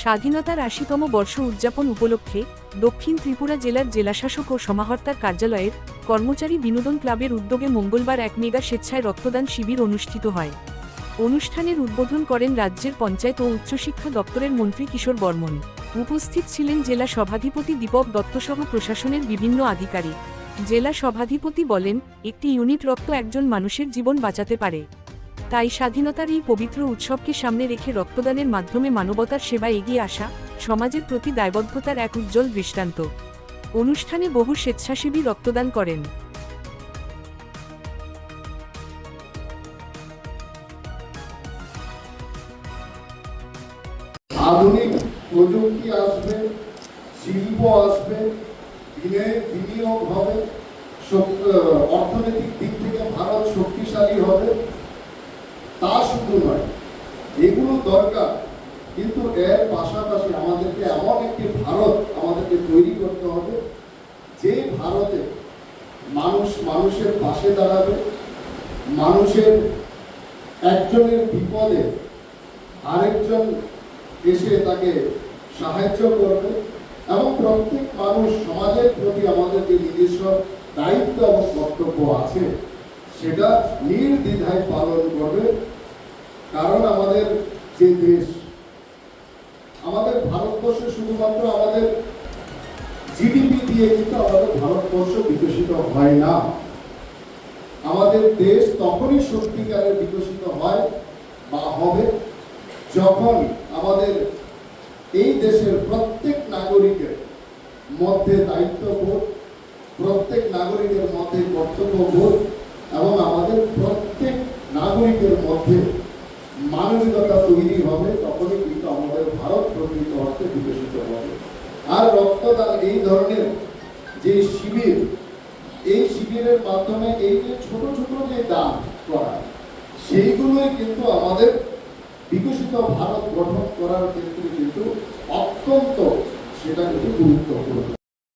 স্বাধীনতার ৮০তম বর্ষ উদযাপন উপলক্ষে দক্ষিণ ত্রিপুরা জেলার জেলাশাসক ও সমাহর্তার কার্যালয়ের কর্মচারী বিনোদন ক্লাবের উদ্যোগে মঙ্গলবার এক মেগা স্বেচ্ছায় রক্তদান শিবির অনুষ্ঠিত হয়। অনুষ্ঠানের উদ্বোধন করেন রাজ্যের পঞ্চায়েত ও উচ্চশিক্ষা দপ্তরের মন্ত্রী কিশোর বর্মন। উপস্থিত ছিলেন জেলা সভাধিপতি দীপক দত্তসহ প্রশাসনের বিভিন্ন আধিকারিক। জেলা সভাধিপতি বলেন, একটি ইউনিট রক্ত একজন মানুষের জীবন বাঁচাতে পারে। তাই স্বাধীনতার এই পবিত্র উৎসবকে সামনে রেখে রক্তদানের মাধ্যমে মানবতার সেবায় এগিয়ে আসা সমাজের প্রতি দায়বদ্ধতার এক উজ্জ্বল দৃষ্টান্ত। অনুষ্ঠানে বহু স্বেচ্ছাসেবী রক্তদান করেন। আধুনিক প্রযুক্তি আসবে, শিল্প আসবে, বিনিয়োগ হবে, অর্থনৈতিক দিক থেকে ভারত শক্তিশালী হবে। তা শুধু নয়, এগুলো দরকার, কিন্তু এর পাশাপাশি আমাদেরকে এমন একটি ভারত আমাদেরকে তৈরি করতে হবে যে ভারতে মানুষ মানুষের পাশে দাঁড়াবে, মানুষের একজনের বিপদে আরেকজন এসে তাকে সাহায্য করবে এবং প্রত্যেক মানুষ সমাজের প্রতি আমাদের যে নিজস্ব দায়িত্ব এবং কর্তব্য আছে সেটা নির্দ্বিধায় পালন করবে। কারণ আমাদের যে দেশ, আমাদের ভারতবর্ষে শুধুমাত্র আমাদের জিডিপি দিয়ে কিন্তু আমাদের ভারতবর্ষ বিকশিত হয় না। আমাদের দেশ তখনই সত্যিকারের বিকশিত হয় বা হবে যখন আমাদের এই দেশের প্রত্যেক নাগরিকের মধ্যে দায়িত্ববোধ, প্রত্যেক নাগরিকের মধ্যে কর্তব্যবোধ এবং আমাদের প্রত্যেক নাগরিকের মধ্যে মানবিকতা তৈরি হবে, তখনই কিন্তু আমাদের ভারত প্রকৃত অর্থে বিকশিত হবে। আর রক্তদান এই ধরনের যে শিবির, এই শিবিরের মাধ্যমে এই যে ছোট ছোট যে দান করা, সেইগুলোই কিন্তু আমাদের বিকশিত ভারত গঠন করার ক্ষেত্রে কিন্তু অত্যন্ত সেটা কিন্তু গুরুত্বপূর্ণ।